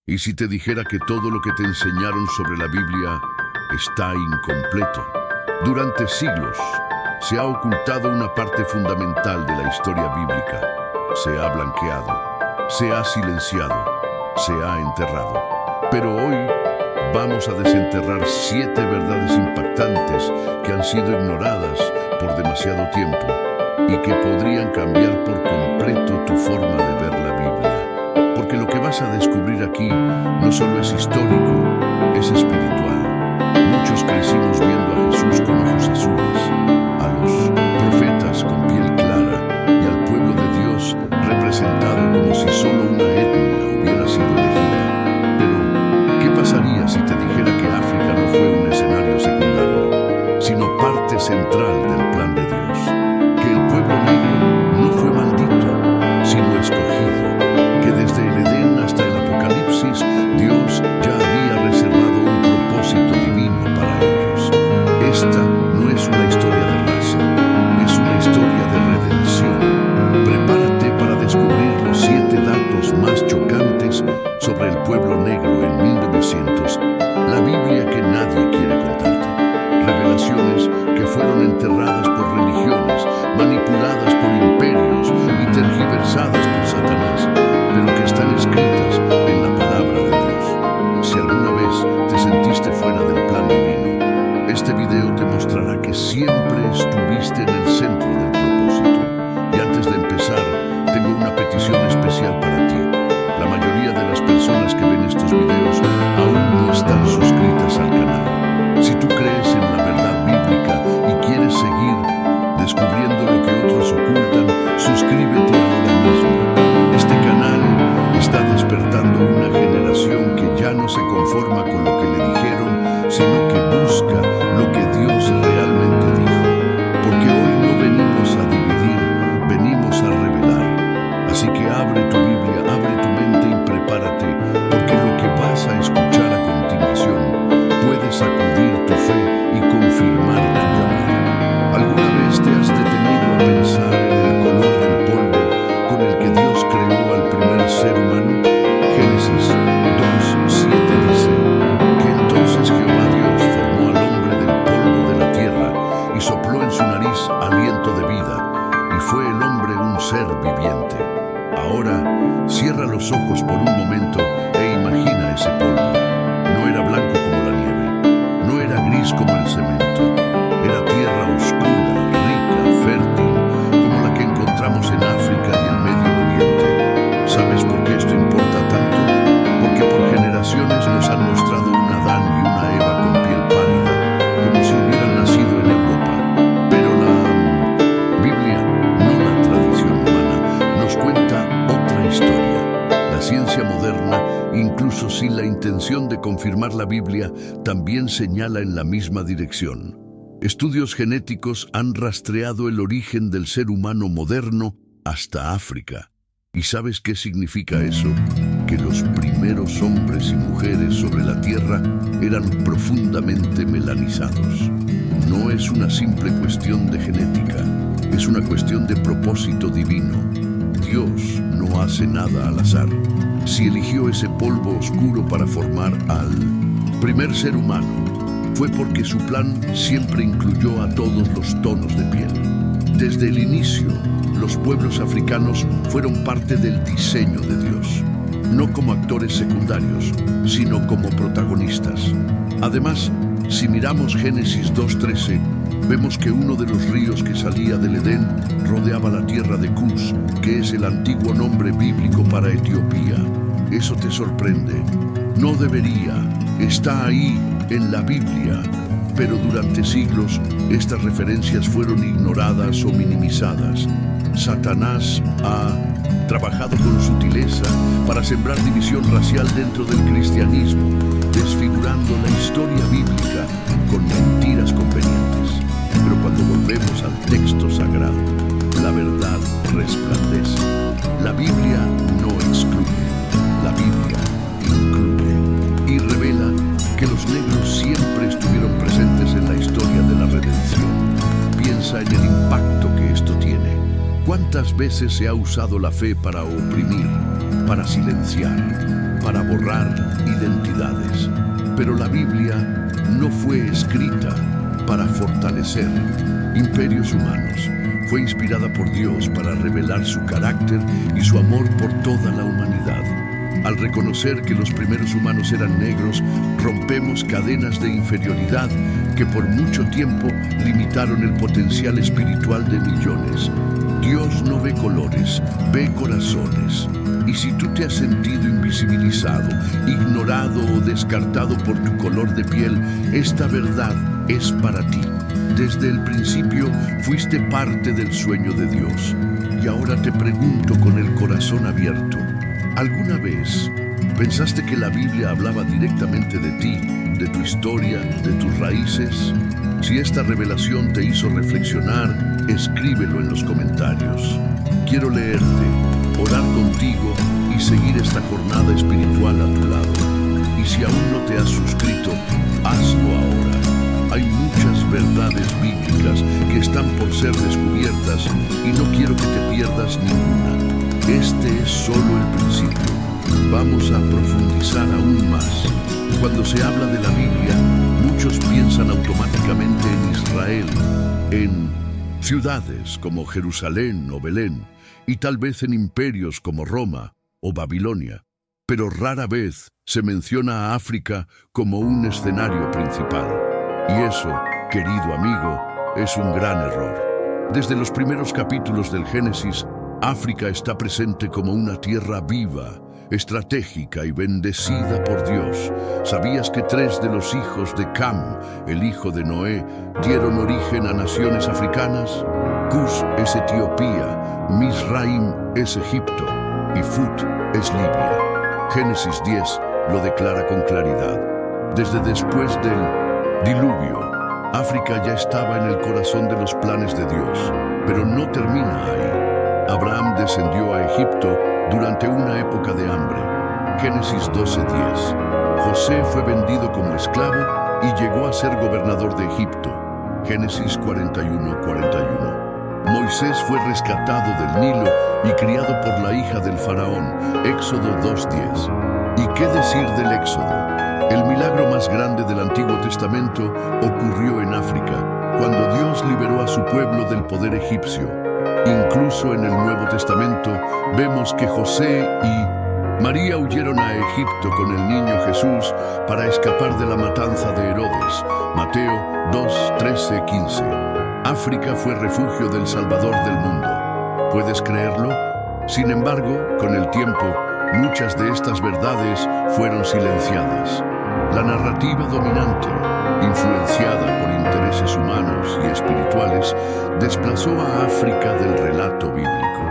¿Y si te dijera que todo lo que te enseñaron sobre la Biblia está incompleto? Durante siglos se ha ocultado una parte fundamental de la historia bíblica. Se ha blanqueado, se ha silenciado, se ha enterrado. Pero hoy vamos a desenterrar 7 verdades impactantes que han sido ignoradas por demasiado tiempo y que podrían cambiar por completo tu forma de ver la Biblia. Porque lo que vas a descubrir aquí no solo es histórico, es espiritual. Muchos crecimos viendo a Jesús con ojos azules, a los profetas con piel clara y al pueblo de Dios representado como si solo una etnia hubiera sido elegida. Pero, ¿qué pasaría si te dijera que África no fue un escenario secundario, sino parte central del plan de Dios? Que el pueblo negro no fue maldito, sino escogido. Que desde el Edén hasta el Apocalipsis, Dios ya había reservado un propósito divino para ellos. Esta no es una historia de raza, es una historia de redención. Prepárate para descubrir los 7 datos más chocantes sobre el pueblo negro en 1900, la Biblia que nadie quiere contarte. Revelaciones que fueron enterradas por religiones, manipuladas por imperios y tergiversadas por Satanás, pero que están escritas en la palabra de Dios. Si alguna vez te sentiste fuera del plan divino, este video te mostrará que siempre estuviste en el centro del propósito. Y antes de empezar, tengo una petición especial para ti. La mayoría de las personas que ven estos videos aún no están suscritas al canal. Si tú crees en la verdad bíblica y quieres seguir descubriendo lo que otros ocultan, suscríbete ahora mismo. Este canal está despertando una generación que ya no se conforma con lo que le dijeron, sino que busca lo que Dios realmente dijo. Porque hoy no venimos a dividir, venimos a revelar. Así que abre tu Biblia, abre tu mente y prepárate, porque lo que vas a escuchar a continuación puede sacudir tu fe y confirmar tu llamado. ¿Alguna vez te has detenido a pensar en el color del polvo con el que Dios creó al primer ser humano? Génesis 2:7 dice que entonces Jehová Dios formó al hombre del polvo de la tierra y sopló en su nariz aliento de vida, y fue el hombre un ser viviente. Ahora, cierra los ojos por un momento e imagina ese polvo. No era blanco como la nieve, no era gris como el cemento, era tierra oscura, rica, fértil, como la que encontramos en África y el Medio Oriente. ¿Sabes por qué esto importa tanto? Porque por generaciones nos han mostrado un Adán y una Eva con piel pálida, como si hubieran nacido en Europa. Pero la Biblia, no la tradición humana, nos cuenta otra historia. La ciencia moderna, incluso sin la intención de confirmar la Biblia, también señala en la misma dirección. Estudios genéticos han rastreado el origen del ser humano moderno hasta África. ¿Y sabes qué significa eso? Que los primeros hombres y mujeres sobre la Tierra eran profundamente melanizados. No es una simple cuestión de genética, es una cuestión de propósito divino. Dios no hace nada al azar. Si eligió ese polvo oscuro para formar al primer ser humano, fue porque su plan siempre incluyó a todos los tonos de piel. Desde el inicio, los pueblos africanos fueron parte del diseño de Dios, no como actores secundarios, sino como protagonistas. Además, si miramos Génesis 2:13, vemos que uno de los ríos que salía del Edén rodeaba la tierra de Cus, que es el antiguo nombre bíblico para Etiopía. ¿Eso te sorprende? No debería. Está ahí, en la Biblia. Pero durante siglos, estas referencias fueron ignoradas o minimizadas. Satanás ha trabajado con sutileza para sembrar división racial dentro del cristianismo, desfigurando la historia bíblica con mentiras convenientes. Pero cuando volvemos al texto sagrado, la verdad resplandece. La Biblia no excluye, la Biblia incluye y revela que los negros siempre estuvieron presentes en la historia de la redención. Piensa en el impacto que esto tiene. ¿Cuántas veces se ha usado la fe para oprimir, para silenciar? para borrar identidades. Pero la Biblia no fue escrita para fortalecer imperios humanos. Fue inspirada por Dios para revelar su carácter y su amor por toda la humanidad. Al reconocer que los primeros humanos eran negros, rompemos cadenas de inferioridad que por mucho tiempo limitaron el potencial espiritual de millones. Dios no ve colores, ve corazones. Y si tú te has sentido invisibilizado, ignorado o descartado por tu color de piel, esta verdad es para ti. Desde el principio fuiste parte del sueño de Dios. Y ahora te pregunto con el corazón abierto, ¿alguna vez pensaste que la Biblia hablaba directamente de ti, de tu historia, de tus raíces? Si esta revelación te hizo reflexionar, escríbelo en los comentarios. Quiero leerte, orar contigo y seguir esta jornada espiritual a tu lado. Y si aún no te has suscrito, hazlo ahora. Hay muchas verdades bíblicas que están por ser descubiertas y no quiero que te pierdas ninguna. Este es solo el principio. Vamos a profundizar aún más. Cuando se habla de la Biblia, muchos piensan automáticamente en Israel, en ciudades como Jerusalén o Belén, y tal vez en imperios como Roma o Babilonia. Pero rara vez se menciona a África como un escenario principal. Y eso, querido amigo, es un gran error. Desde los primeros capítulos del Génesis, África está presente como una tierra viva, estratégica y bendecida por Dios. ¿Sabías que 3 de los hijos de Cam, el hijo de Noé, dieron origen a naciones africanas? Cus es Etiopía, Misraim es Egipto y Fut es Libia. Génesis 10 lo declara con claridad. Desde después del diluvio, África ya estaba en el corazón de los planes de Dios, pero no termina ahí. Abraham descendió a Egipto durante una época de hambre. Génesis 12:10. José fue vendido como esclavo y llegó a ser gobernador de Egipto. Génesis 41:41. Moisés fue rescatado del Nilo y criado por la hija del faraón. Éxodo 2:10. ¿Y qué decir del Éxodo? El milagro más grande del Antiguo Testamento ocurrió en África, cuando Dios liberó a su pueblo del poder egipcio. Incluso en el Nuevo Testamento vemos que José y María huyeron a Egipto con el niño Jesús para escapar de la matanza de Herodes. Mateo 2:13-15. África fue refugio del Salvador del mundo. ¿Puedes creerlo? Sin embargo, con el tiempo, muchas de estas verdades fueron silenciadas. La narrativa dominante, influenciada por intereses humanos y espirituales, desplazó a África del relato bíblico.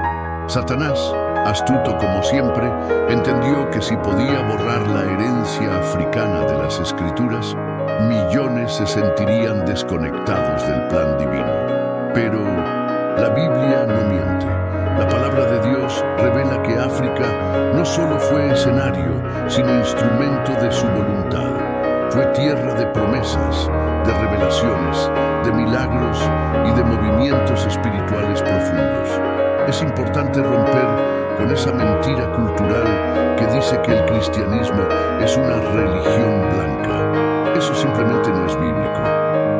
Satanás, astuto como siempre, entendió que si podía borrar la herencia africana de las Escrituras, millones se sentirían desconectados del plan divino. Pero la Biblia no miente. La palabra de Dios revela que África no solo fue escenario, sino instrumento de su voluntad. Fue tierra de promesas, de revelaciones, de milagros y de movimientos espirituales profundos. Es importante romper con esa mentira cultural que dice que el cristianismo es una religión blanca. Eso simplemente no es bíblico.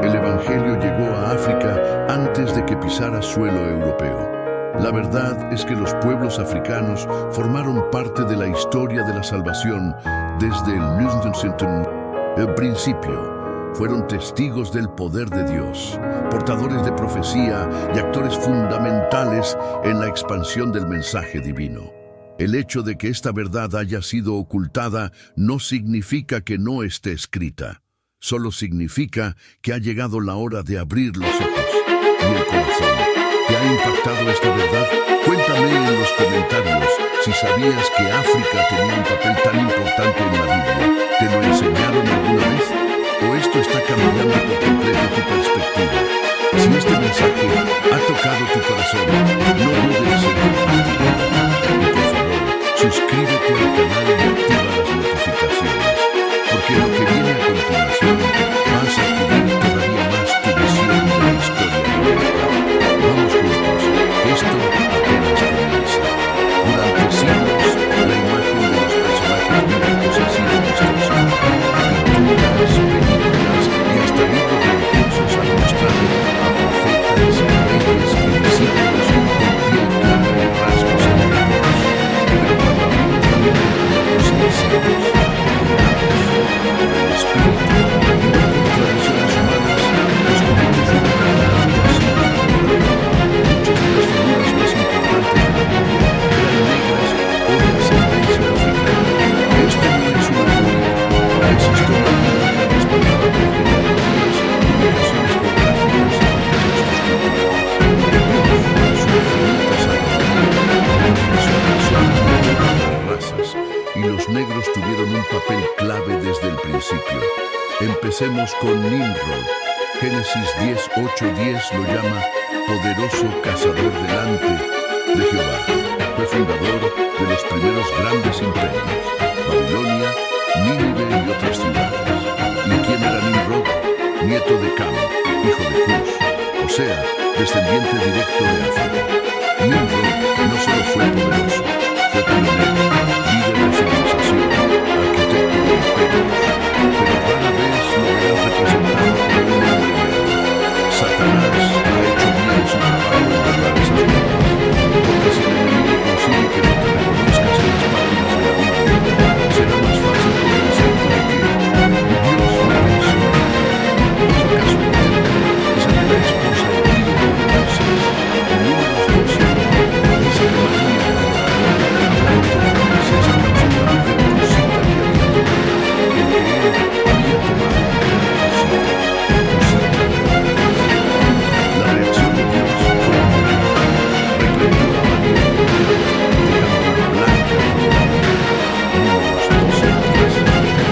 El Evangelio llegó a África antes de que pisara suelo europeo. La verdad es que los pueblos africanos formaron parte de la historia de la salvación desde el principio. Fueron testigos del poder de Dios, portadores de profecía y actores fundamentales en la expansión del mensaje divino. El hecho de que esta verdad haya sido ocultada no significa que no esté escrita. Solo significa que ha llegado la hora de abrir los ojos y el corazón. ¿Te ha impactado esta verdad? Cuéntame en los comentarios si sabías que África tenía un papel tan importante en la Biblia. ¿Te lo enseñaron alguna vez? ¿O esto está cambiando por completo tu perspectiva? Si este mensaje ha tocado tu corazón, no dudes en compartirlo. Y por favor, suscríbete al canal y activa las notificaciones, porque lo que viene a continuación va a sacudir todavía más tu visión de la historia bíblica. Vamos juntos, esto apenas comienza. Durante siglos, la imagen de los personajes bíblicos papel clave desde el principio. Empecemos con Nimrod. Génesis 10:8-10 lo llama poderoso cazador delante de Jehová. Fue fundador de los primeros grandes imperios, Babilonia, Nínive y otras ciudades. ¿Y quién era Nimrod? Nieto de Cam, hijo de Cus, o sea, descendiente directo de África. Nimrod no solo fue poderoso, fue pionero, líder de civilización, arquitecto de imperios, pero rara vez lo verás representado por un hombre negro. Satanás ha hecho bien su trabajo en borrar esas notas, porque si el enemigo consigue que no te reconozcas en las páginas de la Biblia, será más fácil convencerte de que Dios no pensó en ti. Otro caso ejemplo es el de la esposa de Tiro de Moisés. En Números 12 dice que María hablaba contra Moisés a causa de la mujer cosita que había tomado, porque él había tomado mujer cosita. La reacción de Dios fue inmediata. Reprendió a María dejándola blanca como la nieve. Números 12:10.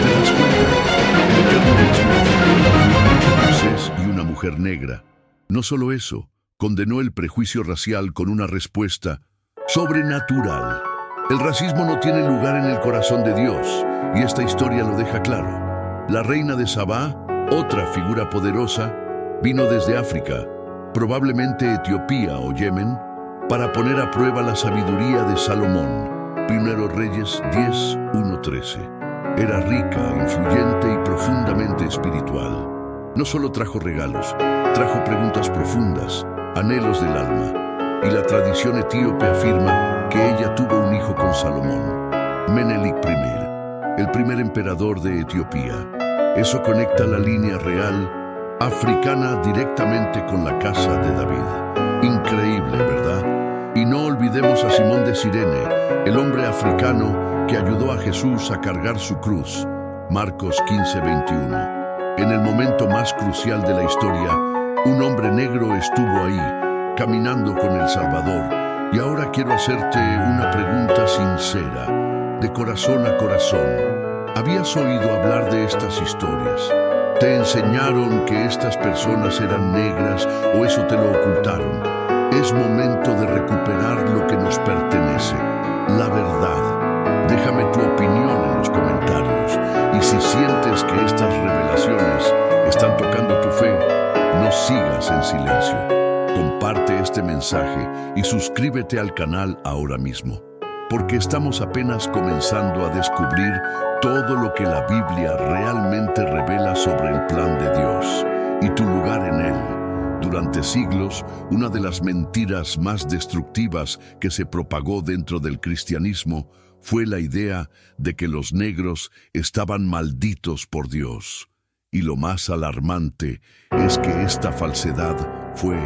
¿Te das cuenta? El Eterno mismo ofendió a Moisés y una mujer negra. No solo eso, condenó el prejuicio racial con una respuesta sobrenatural. El racismo no tiene lugar en el corazón de Dios, y esta historia lo deja claro. La reina de Sabá, otra figura poderosa, vino desde África, probablemente Etiopía o Yemen, para poner a prueba la sabiduría de Salomón. Primero Reyes 10:1-13. Era rica, influyente y profundamente espiritual. No solo trajo regalos, trajo preguntas profundas, anhelos del alma. Y la tradición etíope afirma que ella tuvo un hijo con Salomón, Menelik I, el primer emperador de Etiopía. Eso conecta la línea real africana directamente con la casa de David. Increíble, ¿verdad? Y no olvidemos a Simón de Cirene, el hombre africano que ayudó a Jesús a cargar su cruz. Marcos 15:21. En el momento más crucial de la historia, un hombre negro estuvo ahí, caminando con el Salvador. Y ahora quiero hacerte una pregunta sincera, de corazón a corazón. ¿Habías oído hablar de estas historias? ¿Te enseñaron que estas personas eran negras o eso te lo ocultaron? Es momento de recuperar lo que nos pertenece, la verdad. Déjame tu opinión en los comentarios. Y si sientes que estas revelaciones están tocando tu fe, no sigas en silencio. Comparte este mensaje y suscríbete al canal ahora mismo, porque estamos apenas comenzando a descubrir todo lo que la Biblia realmente revela sobre el plan de Dios y tu lugar en él. Durante siglos, una de las mentiras más destructivas que se propagó dentro del cristianismo fue la idea de que los negros estaban malditos por Dios. Y lo más alarmante es que esta falsedad fue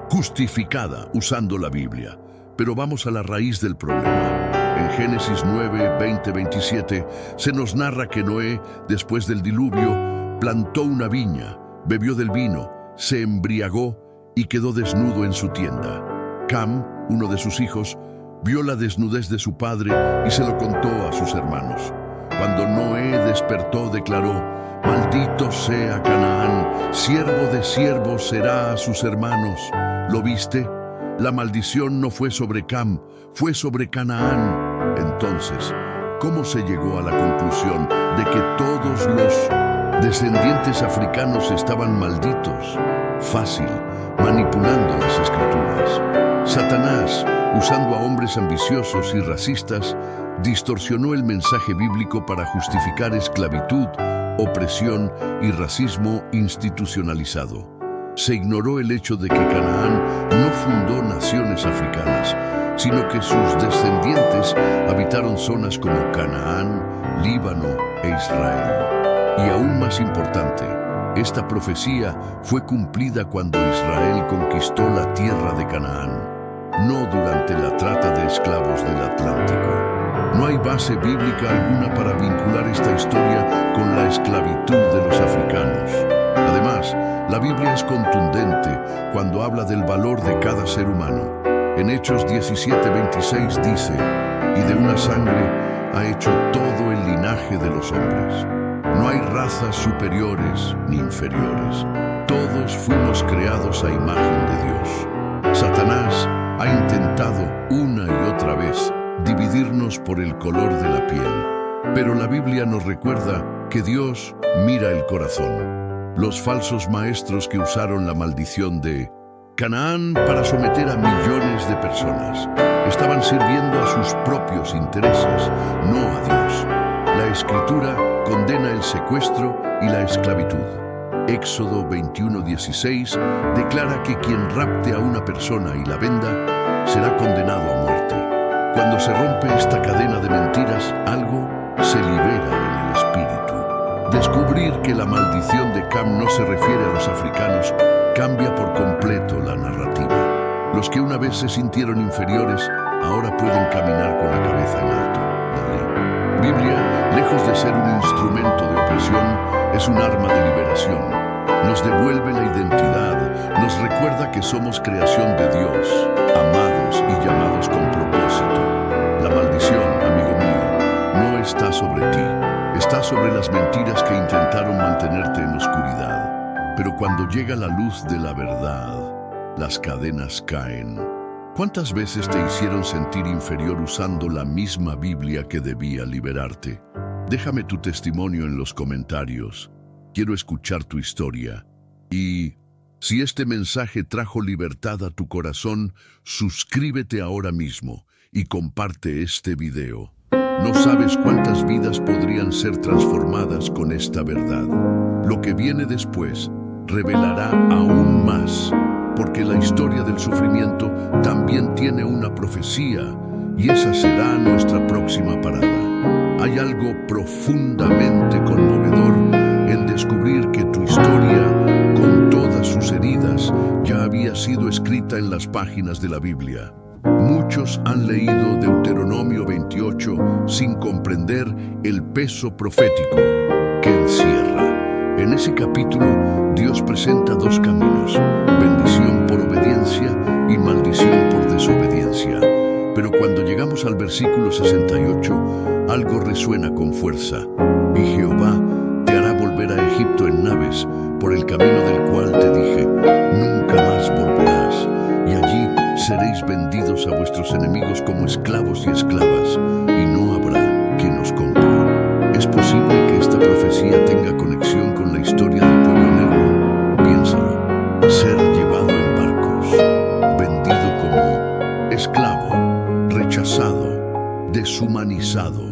justificada usando la Biblia. Pero vamos a la raíz del problema. En Génesis 9:20-27 se nos narra que Noé, después del diluvio, plantó una viña, bebió del vino, se embriagó y quedó desnudo en su tienda. Cam, uno de sus hijos, vio la desnudez de su padre y se lo contó a sus hermanos. Cuando Noé despertó, declaró: «Maldito sea Canaán, siervo de siervos será a sus hermanos». ¿Lo viste? La maldición no fue sobre Cam, fue sobre Canaán. Entonces, ¿cómo se llegó a la conclusión de que todos los descendientes africanos estaban malditos? Fácil, manipulando las escrituras. Satanás, usando a hombres ambiciosos y racistas, distorsionó el mensaje bíblico para justificar esclavitud, opresión y racismo institucionalizado. Se ignoró el hecho de que Canaán no fundó naciones africanas, sino que sus descendientes habitaron zonas como Canaán, Líbano e Israel. Y aún más importante, esta profecía fue cumplida cuando Israel conquistó la tierra de Canaán, no durante la trata de esclavos del Atlántico. No hay base bíblica alguna para vincular esta historia con la esclavitud de los africanos. Además, la Biblia es contundente cuando habla del valor de cada ser humano. En Hechos 17:26 dice: «Y de una sangre ha hecho todo el linaje de los hombres. No hay razas superiores ni inferiores. Todos fuimos creados a imagen de Dios. Satanás ha intentado una y otra vez dividirnos por el color de la piel, pero la Biblia nos recuerda que Dios mira el corazón. Los falsos maestros que usaron la maldición de Canaán para someter a millones de personas estaban sirviendo a sus propios intereses, no a Dios. La Escritura condena el secuestro y la esclavitud. Éxodo 21:16 declara que quien rapte a una persona y la venda será condenado a muerte. Cuando se rompe esta cadena de mentiras, algo se libera en el espíritu. Descubrir que la maldición de Cam no se refiere a los africanos cambia por completo la narrativa. Los que una vez se sintieron inferiores, ahora pueden caminar con la cabeza en alto. La Biblia, lejos de ser un instrumento de opresión, es un arma de liberación. Nos devuelve la identidad, nos recuerda que somos creación de Dios, amados y llamados con propósito. La maldición, amigo mío, no está sobre ti, está sobre las mentiras que intentaron mantenerte en oscuridad. Pero cuando llega la luz de la verdad, las cadenas caen. ¿Cuántas veces te hicieron sentir inferior usando la misma Biblia que debía liberarte? Déjame tu testimonio en los comentarios. Quiero escuchar tu historia. Y si este mensaje trajo libertad a tu corazón, suscríbete ahora mismo y comparte este video. No sabes cuántas vidas podrían ser transformadas con esta verdad. Lo que viene después revelará aún más, porque la historia del sufrimiento también tiene una profecía, y esa será nuestra próxima parada. Hay algo profundamente conmovedor en descubrir que tu historia, con todas sus heridas, ya había sido escrita en las páginas de la Biblia. Muchos han leído Deuteronomio 28 sin comprender el peso profético que encierra. En ese capítulo, Dios presenta dos caminos: bendición por obediencia y maldición por desobediencia. Pero cuando llegamos al versículo 68, algo resuena con fuerza. Y Jehová te hará volver a Egipto en naves, por el camino del cual te dije, nunca más volverás. Y allí seréis vendidos a vuestros enemigos como esclavos y esclavas, y no habrá quien os compre. ¿Es posible que esta profecía tenga conexión con la historia del pueblo negro? Piénsalo. Ser llevado en barcos, vendido como esclavo, rechazado, deshumanizado.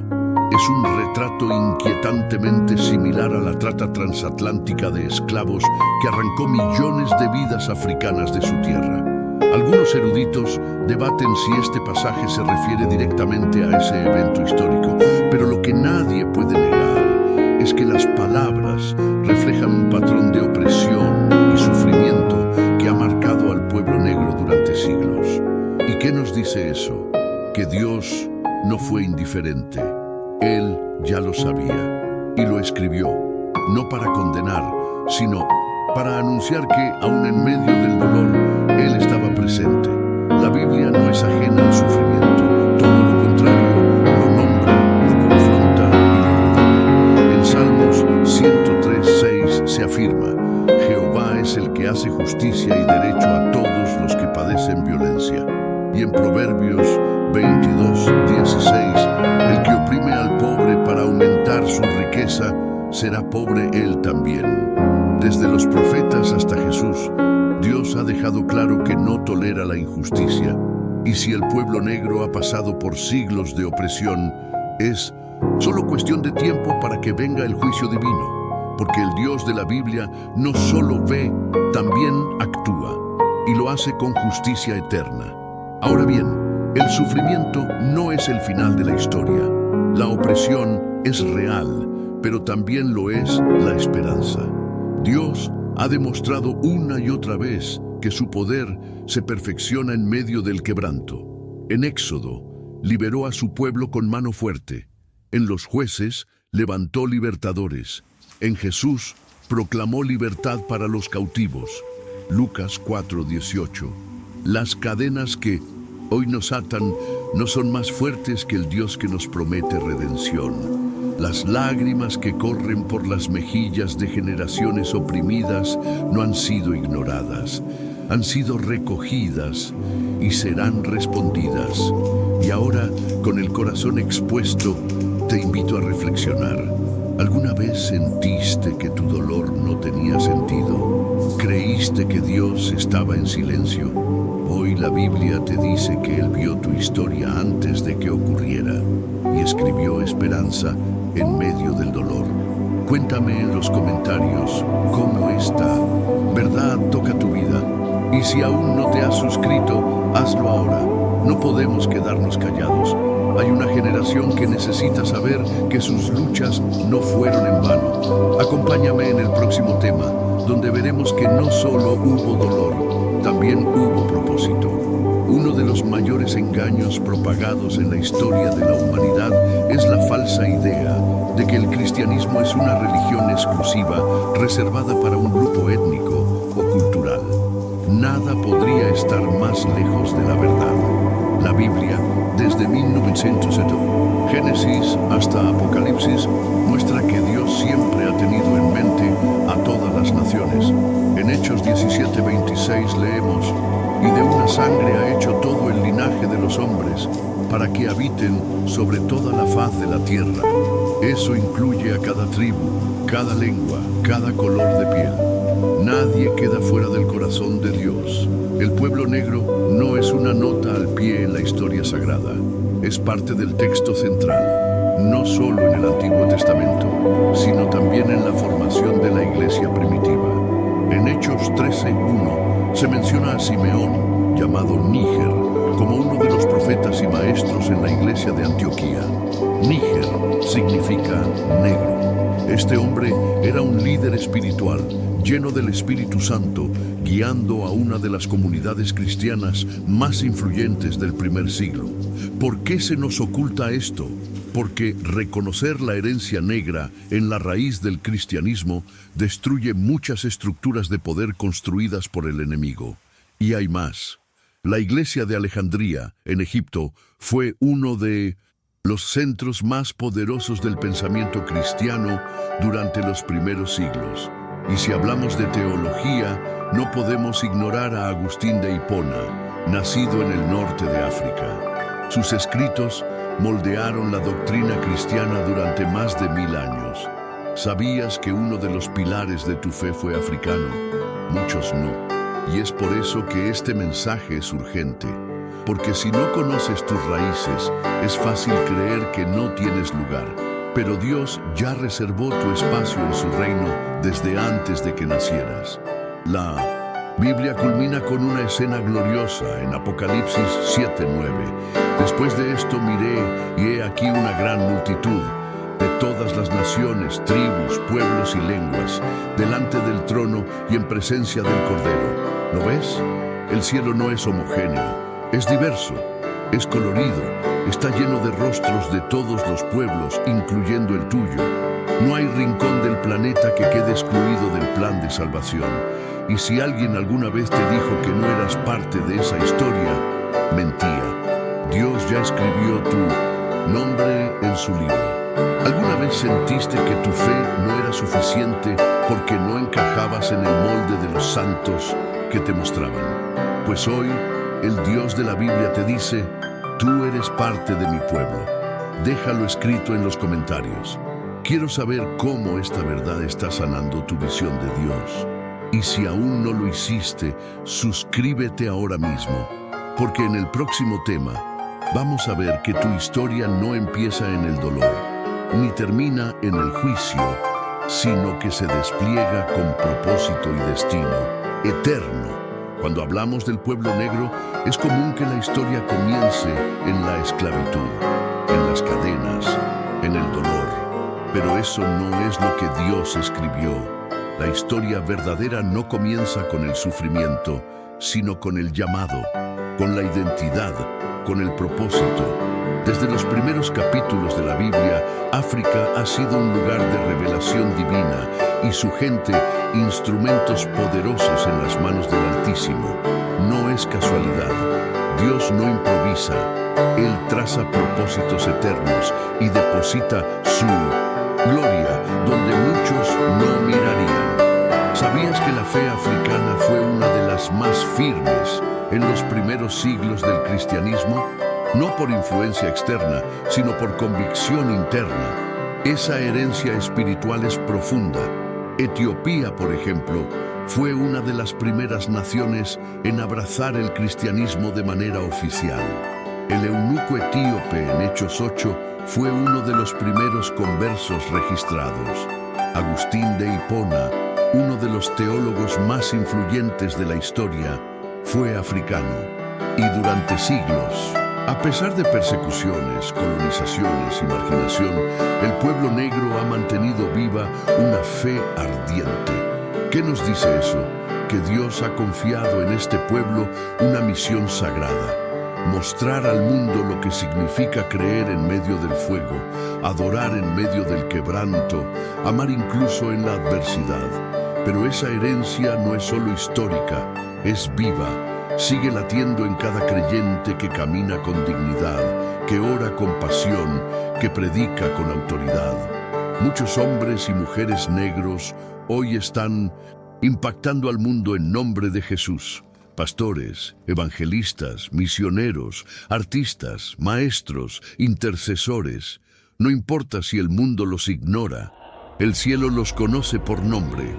Es un retrato inquietantemente similar a la trata transatlántica de esclavos que arrancó millones de vidas africanas de su tierra. Algunos eruditos debaten si este pasaje se refiere directamente a ese evento histórico, pero lo que nadie puede negar es que las palabras reflejan un patrón de opresión y sufrimiento que ha marcado al pueblo negro durante siglos. ¿Y qué nos dice eso? Que Dios no fue indiferente. Él ya lo sabía y lo escribió, no para condenar, sino para anunciar que, aun en medio del dolor, Él estaba presente. La Biblia no es ajena al sufrimiento, todo lo contrario, lo nombra, lo confronta y lo redime. En Salmos 103:6 se afirma: Jehová es el que hace justicia y derecho a todos los que padecen violencia. Y en Proverbios 22:16, el que oprime al pobre para aumentar su riqueza, será pobre él también. Desde los profetas hasta Jesús, Dios ha dejado claro que no tolera la injusticia. Y si el pueblo negro ha pasado por siglos de opresión, es solo cuestión de tiempo para que venga el juicio divino. Porque el Dios de la Biblia no solo ve, también actúa, y lo hace con justicia eterna. Ahora bien, el sufrimiento no es el final de la historia. La opresión es real, pero también lo es la esperanza. Dios ha demostrado una y otra vez que su poder se perfecciona en medio del quebranto. En Éxodo, liberó a su pueblo con mano fuerte. En los Jueces, levantó libertadores. En Jesús, proclamó libertad para los cautivos. Lucas 4:18. Las cadenas que hoy nos atan, no son más fuertes que el Dios que nos promete redención. Las lágrimas que corren por las mejillas de generaciones oprimidas no han sido ignoradas, han sido recogidas y serán respondidas. Y ahora, con el corazón expuesto, te invito a reflexionar. ¿Alguna vez sentiste que tu dolor no tenía sentido? ¿Creíste que Dios estaba en silencio? Hoy la Biblia te dice que Él vio tu historia antes de que ocurriera y escribió esperanza en medio del dolor. Cuéntame en los comentarios cómo esta verdad toca tu vida. Y si aún no te has suscrito, hazlo ahora. No podemos quedarnos callados. Hay una generación que necesita saber que sus luchas no fueron en vano. Acompáñame en el próximo tema, donde veremos que no solo hubo dolor, también hubo propósito. Uno de los mayores engaños propagados en la historia de la humanidad es la falsa idea de que el cristianismo es una religión exclusiva, reservada para un grupo étnico o cultural. Nada podría estar más lejos de la verdad. La Biblia, desde 1970, Génesis hasta Apocalipsis, muestra que Dios siempre ha tenido en mente a todas las naciones. En Hechos 17:26 leemos: y de una sangre ha hecho todo el linaje de los hombres, para que habiten sobre toda la faz de la tierra. Eso incluye a cada tribu, cada lengua, cada color de piel. Nadie queda fuera del corazón de Dios. El pueblo negro no es una nota al pie en la historia sagrada. Es parte del texto central, no solo en el Antiguo Testamento, sino también en la formación de la iglesia primitiva. En Hechos 13:1 se menciona a Simeón, llamado Níger, como uno de los profetas y maestros en la iglesia de Antioquía. Níger significa negro. Este hombre era un líder espiritual, lleno del Espíritu Santo, guiando a una de las comunidades cristianas más influyentes del primer siglo. ¿Por qué se nos oculta esto? Porque reconocer la herencia negra en la raíz del cristianismo destruye muchas estructuras de poder construidas por el enemigo. Y hay más. La iglesia de Alejandría, en Egipto, fue uno de los centros más poderosos del pensamiento cristiano durante los primeros siglos. Y si hablamos de teología, no podemos ignorar a Agustín de Hipona, nacido en el norte de África. Sus escritos moldearon la doctrina cristiana durante más de 1000 años. ¿Sabías que uno de los pilares de tu fe fue africano? Muchos no. Y es por eso que este mensaje es urgente. Porque si no conoces tus raíces, es fácil creer que no tienes lugar. Pero Dios ya reservó tu espacio en su reino desde antes de que nacieras. La Biblia culmina con una escena gloriosa en Apocalipsis 7:9. Después de esto miré, y he aquí una gran multitud de todas las naciones, tribus, pueblos y lenguas, delante del trono y en presencia del Cordero. ¿Lo ves? El cielo no es homogéneo, es diverso, es colorido, está lleno de rostros de todos los pueblos, incluyendo el tuyo. No hay rincón del planeta que quede excluido del plan de salvación. Y si alguien alguna vez te dijo que no eras parte de esa historia, mentía. Dios ya escribió tu nombre en su libro. ¿Alguna vez sentiste que tu fe no era suficiente porque no encajabas en el molde de los santos que te mostraban? Pues hoy, el Dios de la Biblia te dice: tú eres parte de mi pueblo. Déjalo escrito en los comentarios. Quiero saber cómo esta verdad está sanando tu visión de Dios. Y si aún no lo hiciste, suscríbete ahora mismo, porque en el próximo tema vamos a ver que tu historia no empieza en el dolor, ni termina en el juicio, sino que se despliega con propósito y destino eterno. Cuando hablamos del pueblo negro, es común que la historia comience en la esclavitud, en las cadenas, en el dolor. Pero eso no es lo que Dios escribió. La historia verdadera no comienza con el sufrimiento, sino con el llamado, con la identidad, con el propósito. Desde los primeros capítulos de la Biblia, África ha sido un lugar de revelación divina y su gente, instrumentos poderosos en las manos del Altísimo. No es casualidad. Dios no improvisa. Él traza propósitos eternos y deposita su gloria donde muchos no mirarían. ¿Sabías que la fe africana fue una de las más firmes en los primeros siglos del cristianismo? No por influencia externa, sino por convicción interna. Esa herencia espiritual es profunda. Etiopía, por ejemplo, fue una de las primeras naciones en abrazar el cristianismo de manera oficial. El eunuco etíope en Hechos 8 fue uno de los primeros conversos registrados. Agustín de Hipona, uno de los teólogos más influyentes de la historia, fue africano. Y durante siglos, a pesar de persecuciones, colonizaciones y marginación, el pueblo negro ha mantenido viva una fe ardiente. ¿Qué nos dice eso? Que Dios ha confiado en este pueblo una misión sagrada: mostrar al mundo lo que significa creer en medio del fuego, adorar en medio del quebranto, amar incluso en la adversidad. Pero esa herencia no es solo histórica, es viva. Sigue latiendo en cada creyente que camina con dignidad, que ora con pasión, que predica con autoridad. Muchos hombres y mujeres negros hoy están impactando al mundo en nombre de Jesús. Pastores, evangelistas, misioneros, artistas, maestros, intercesores. No importa si el mundo los ignora, el cielo los conoce por nombre.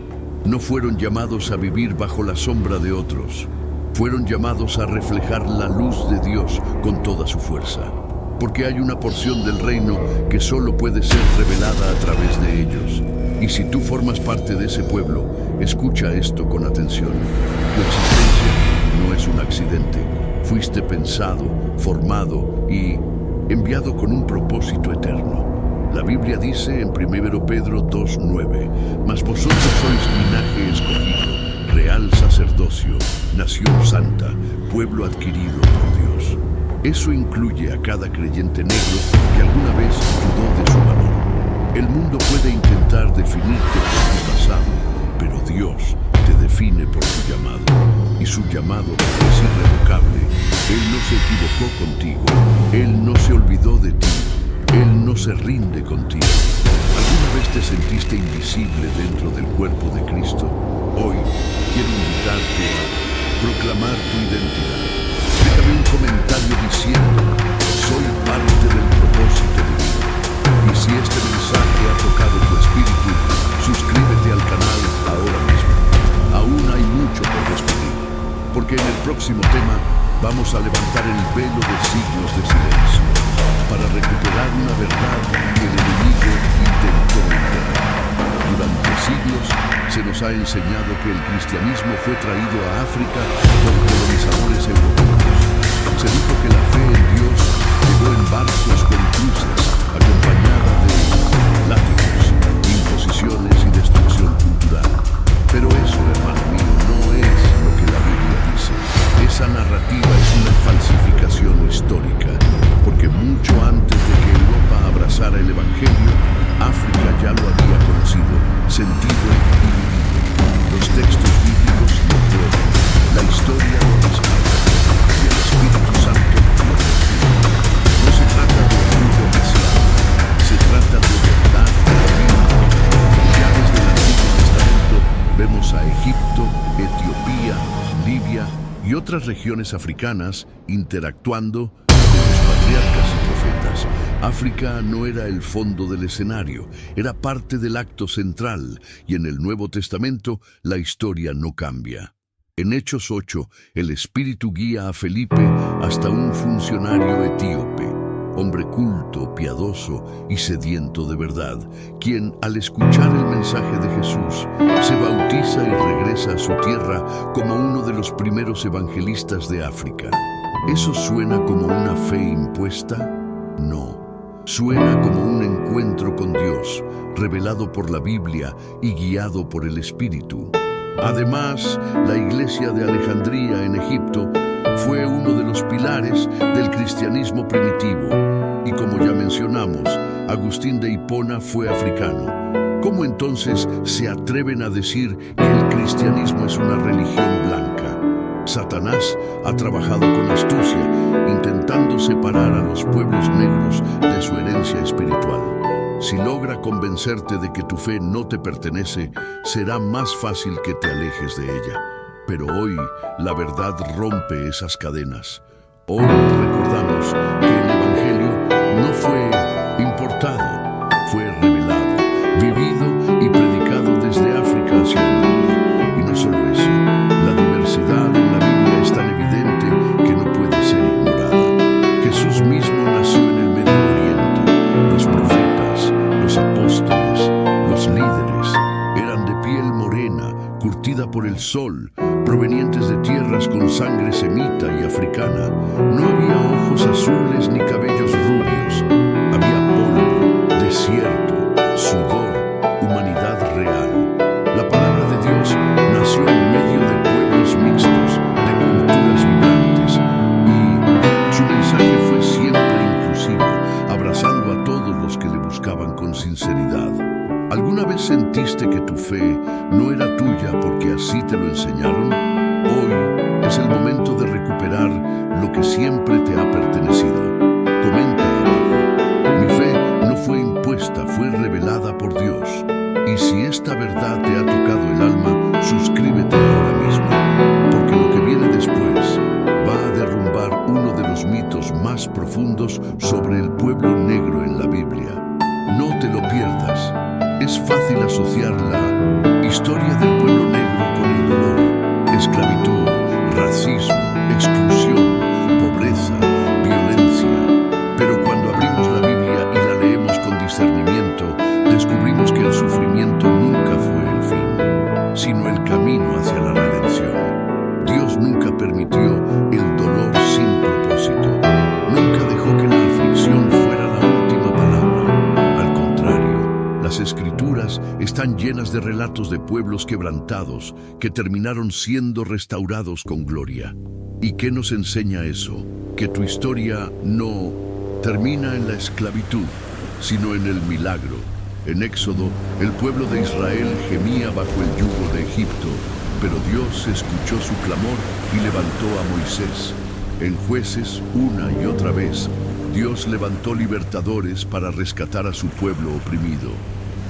No fueron llamados a vivir bajo la sombra de otros. Fueron llamados a reflejar la luz de Dios con toda su fuerza. Porque hay una porción del reino que solo puede ser revelada a través de ellos. Y si tú formas parte de ese pueblo, escucha esto con atención. Tu existencia no es un accidente. Fuiste pensado, formado y enviado con un propósito eterno. La Biblia dice en 1 Pedro 2:9, mas vosotros sois linaje escogido, real sacerdocio, nación santa, pueblo adquirido por Dios. Eso incluye a cada creyente negro que alguna vez dudó de su valor. El mundo puede intentar definirte por tu pasado, pero Dios te define por tu llamado. Y su llamado es irrevocable. Él no se equivocó contigo. Él no se olvidó de ti. Él no se rinde contigo. ¿Alguna vez te sentiste invisible dentro del cuerpo de Cristo? Hoy quiero invitarte a proclamar tu identidad. Déjame un comentario diciendo: soy parte del propósito de Dios. Y si este mensaje ha tocado tu espíritu, suscríbete al canal ahora mismo. Aún hay mucho por descubrir, porque en el próximo tema vamos a levantar el velo de siglos de silencio para recuperar una verdad que el enemigo intentó enterrar. Durante siglos se nos ha enseñado que el cristianismo fue traído a África por colonizadores europeos. Se dijo que la fe en Dios llegó en barcos con cruces, acompañada de látigos, imposiciones y destrucción cultural. Pero eso, hermano mío, no es lo que la Biblia dice. Esa narrativa es una falsificación histórica, porque mucho antes de que Europa abrazara el Evangelio, África ya lo había conocido, sentido y vivido. Los textos bíblicos lo prueban, la historia lo respalda, y el Espíritu Santo lo confirma. No se trata de orgullo racial, se trata de verdad bíblica. Ya desde el Antiguo Testamento vemos a Egipto, Etiopía, Libia y otras regiones africanas interactuando con los patriarcas y profetas. África no era el fondo del escenario, era parte del acto central, y en el Nuevo Testamento la historia no cambia. En Hechos 8, el Espíritu guía a Felipe hasta un funcionario etíope, hombre culto, piadoso y sediento de verdad, quien, al escuchar el mensaje de Jesús, se bautiza y regresa a su tierra como uno de los primeros evangelistas de África. ¿Eso suena como una fe impuesta? No. Suena como un encuentro con Dios, revelado por la Biblia y guiado por el Espíritu. Además, la iglesia de Alejandría en Egipto fue uno de los pilares del cristianismo primitivo. Y como ya mencionamos, Agustín de Hipona fue africano. ¿Cómo entonces se atreven a decir que el cristianismo es una religión blanca? Satanás ha trabajado con astucia, intentando separar a los pueblos negros de su herencia espiritual. Si logra convencerte de que tu fe no te pertenece, será más fácil que te alejes de ella. Pero hoy la verdad rompe esas cadenas. Hoy recordamos que el Evangelio no fue importado, fue revelado, vivido y predicado desde África hacia el mundo. Y no solo eso, la diversidad en la Biblia es tan evidente que no puede ser ignorada. Jesús mismo nació en el Medio Oriente. Los profetas, los apóstoles, los líderes eran de piel morena, curtida por el sol, provenientes de tierras con sangre semita y africana. No había ojos azules ni cabellos rubios. Había polvo, desierto, sudor, humanidad real. La palabra de Dios nació en medio de pueblos mixtos, de culturas vibrantes, y su mensaje fue siempre inclusivo, abrazando a todos los que le buscaban con sinceridad. ¿Alguna vez sentiste que tu fe no era tuya porque así te lo enseñaron? Hoy es el momento de recuperar lo que siempre te ha pertenecido. Comenta abajo. Mi fe no fue impuesta, fue revelada por Dios. Y si esta verdad te ha tocado el alma, suscríbete ahora mismo, porque lo que viene después va a derrumbar uno de los mitos más profundos sobre el pueblo negro en la Biblia. No te lo pierdas. Es fácil asociar la historia del pueblo negro con el dolor, esclavitud, racismo, exclusión, pobreza, violencia. Pero cuando abrimos la Biblia y la leemos con discernimiento, descubrimos que el sufrimiento nunca fue el fin, sino el camino hacia la redención. Dios nunca permitió el dolor sin propósito. Nunca dejó que la aflicción fuera la última palabra. Al contrario, las Escrituras están llenas de relatos de pueblos quebrantados que terminaron siendo restaurados con gloria. ¿Y qué nos enseña eso? Que tu historia no termina en la esclavitud, sino en el milagro. En Éxodo, el pueblo de Israel gemía bajo el yugo de Egipto, pero Dios escuchó su clamor y levantó a Moisés. En Jueces, una y otra vez, Dios levantó libertadores para rescatar a su pueblo oprimido.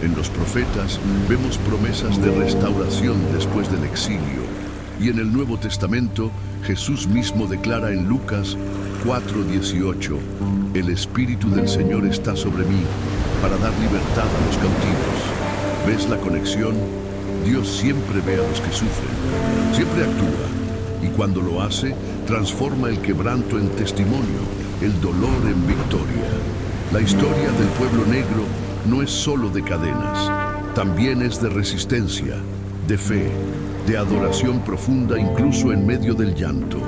En los profetas vemos promesas de restauración después del exilio. Y en el Nuevo Testamento, Jesús mismo declara en Lucas 4:18, el Espíritu del Señor está sobre mí para dar libertad a los cautivos. ¿Ves la conexión? Dios siempre ve a los que sufren, siempre actúa. Y cuando lo hace, transforma el quebranto en testimonio, el dolor en victoria. La historia del pueblo negro no es solo de cadenas, también es de resistencia, de fe, de adoración profunda incluso en medio del llanto.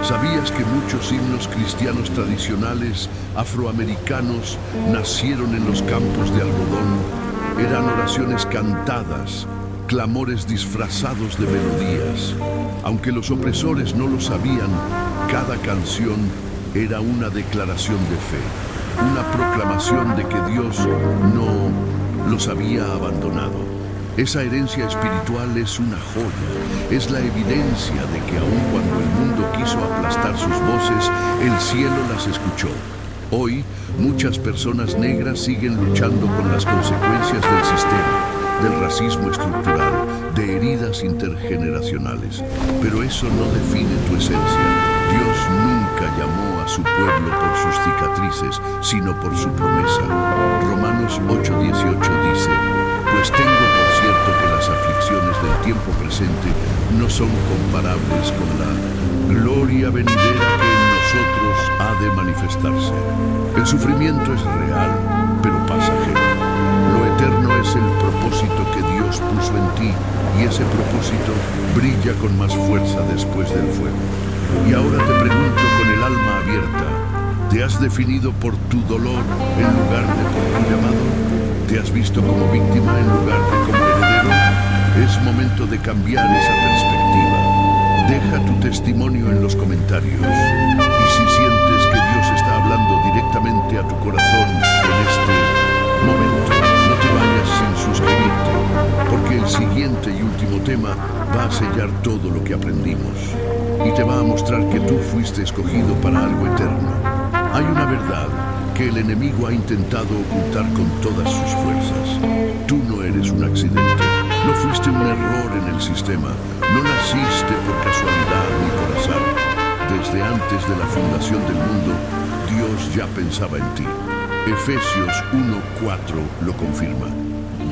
¿Sabías que muchos himnos cristianos tradicionales afroamericanos nacieron en los campos de algodón? Eran oraciones cantadas, clamores disfrazados de melodías. Aunque los opresores no lo sabían, cada canción era una declaración de fe, una proclamación de que Dios no los había abandonado. Esa herencia espiritual es una joya, es la evidencia de que aun cuando el mundo quiso aplastar sus voces, el cielo las escuchó. Hoy, muchas personas negras siguen luchando con las consecuencias del sistema, del racismo estructural, de heridas intergeneracionales. Pero eso no define tu esencia. Dios nunca llamó a su pueblo por sus cicatrices, sino por su promesa. Romanos 8:18 dice, pues tengo por cierto que las aflicciones del tiempo presente no son comparables con la gloria venidera que en nosotros ha de manifestarse. El sufrimiento es real, pero pasajero. Lo eterno es el propósito que Dios puso en ti, y ese propósito brilla con más fuerza después del fuego. Y ahora te pregunto con el alma abierta, ¿te has definido por tu dolor en lugar de por tu llamado? ¿Te has visto como víctima en lugar de como heredero? Es momento de cambiar esa perspectiva. Deja tu testimonio en los comentarios. Y si sientes que Dios está hablando directamente a tu corazón en este momento, no te vayas sin suscribirte, porque el siguiente y último tema va a sellar todo lo que aprendimos. y te va a mostrar que tú fuiste escogido para algo eterno. Hay una verdad que el enemigo ha intentado ocultar con todas sus fuerzas. Tú no eres un accidente, no fuiste un error en el sistema, no naciste por casualidad ni por azar. Desde antes de la fundación del mundo, Dios ya pensaba en ti. Efesios 1:4 lo confirma.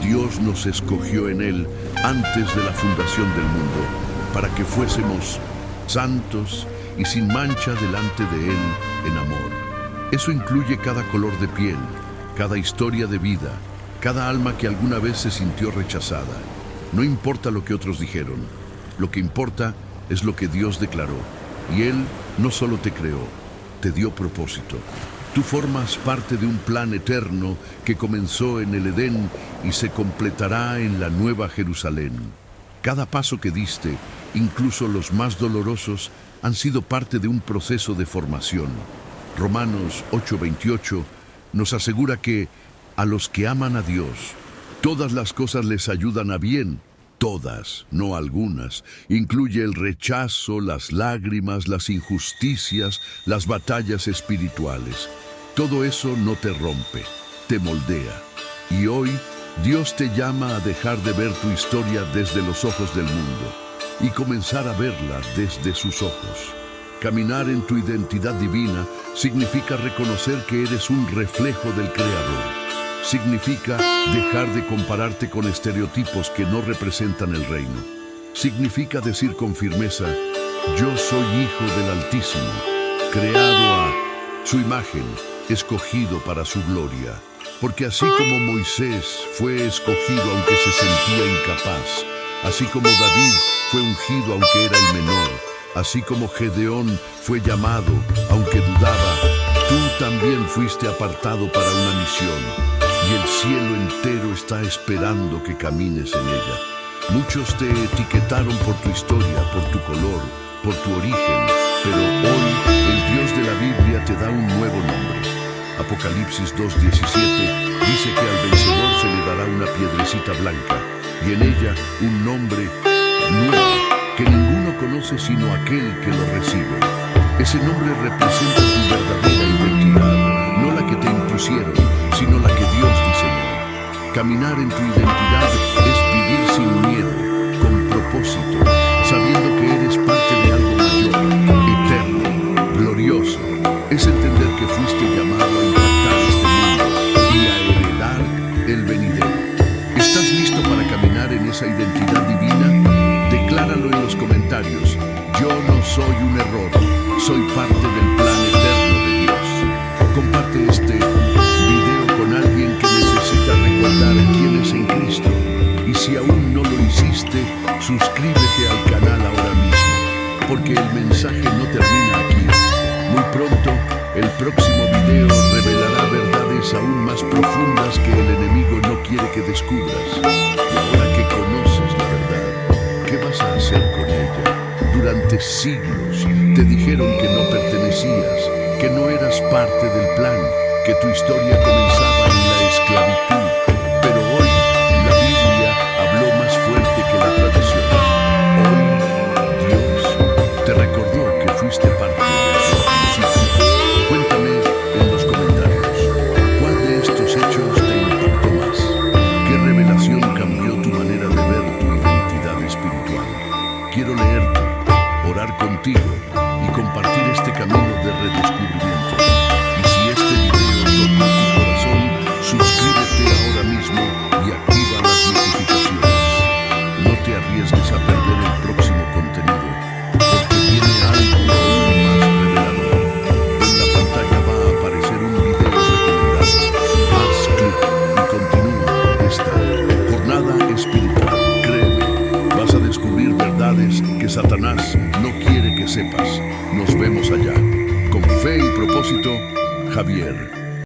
Dios nos escogió en Él antes de la fundación del mundo para que fuésemos santos y sin mancha delante de Él en amor. Eso incluye cada color de piel, cada historia de vida, cada alma que alguna vez se sintió rechazada. No importa lo que otros dijeron, lo que importa es lo que Dios declaró. Y Él no solo te creó, te dio propósito. Tú formas parte de un plan eterno que comenzó en el Edén y se completará en la Nueva Jerusalén. Cada paso que diste, incluso los más dolorosos, han sido parte de un proceso de formación. Romanos 8:28 nos asegura que a los que aman a Dios, todas las cosas les ayudan a bien. Todas, no algunas. Incluye el rechazo, las lágrimas, las injusticias, las batallas espirituales. Todo eso no te rompe, te moldea. Y hoy, Dios te llama a dejar de ver tu historia desde los ojos del mundo y comenzar a verla desde sus ojos. Caminar en tu identidad divina significa reconocer que eres un reflejo del Creador. Significa dejar de compararte con estereotipos que no representan el reino. Significa decir con firmeza, yo soy hijo del Altísimo, creado a su imagen, escogido para su gloria. Porque así como Moisés fue escogido aunque se sentía incapaz, así como David fue ungido aunque era el menor, así como Gedeón fue llamado aunque dudaba, tú también fuiste apartado para una misión. Y el cielo entero está esperando que camines en ella. Muchos te etiquetaron por tu historia, por tu color, por tu origen, pero hoy el Dios de la Biblia te da un nuevo nombre. Apocalipsis 2:17 dice que al vencedor se le dará una piedrecita blanca y en ella un nombre nuevo que ninguno conoce sino aquel que lo recibe. Ese nombre representa tu verdadera identidad, no la que te impusieron, sino la que Dios diseñó. Caminar en tu identidad es vivir sin miedo, con propósito, sabiendo que eres parte de algo mayor, eterno, glorioso. Es entender que fuiste llamado a impactar este mundo y a heredar el venidero. ¿Estás listo para caminar en esa identidad divina? Decláralo en los comentarios. Yo no soy un error, soy parte del plan eterno de Dios. Comparte este video con alguien que necesita recordar quién es en Cristo. Y si aún no lo hiciste, suscríbete al canal ahora mismo, porque el mensaje no termina aquí. Muy pronto, el próximo video revelará verdades aún más profundas que el enemigo no quiere que descubras. Y ahora que conoces la verdad, ¿qué vas a hacer con ella? Durante siglos te dijeron que no pertenecías, que no eras parte del plan, que tu historia comenzaba en la esclavitud. Pero hoy la Biblia habló más fuerte que la tradición. Hoy Dios te recordó que fuiste parte de su principio. Cuéntame en los comentarios, ¿cuál de estos hechos te impactó más? ¿Qué revelación cambió tu manera de ver tu identidad espiritual? Quiero leerte, orar contigo y compartir este camino de redescubrimiento. Y si este video tocó tu corazón, suscríbete ahora mismo y activa las notificaciones. No te arriesgues a perder el próximo contenido, porque viene algo aún más revelador. En la pantalla va a aparecer un video recomendado. Haz clic y continúa esta jornada espiritual. Créeme, vas a descubrir verdades que Satanás no quiere que sepas. Nos vemos allá. Con fe y propósito, Javier.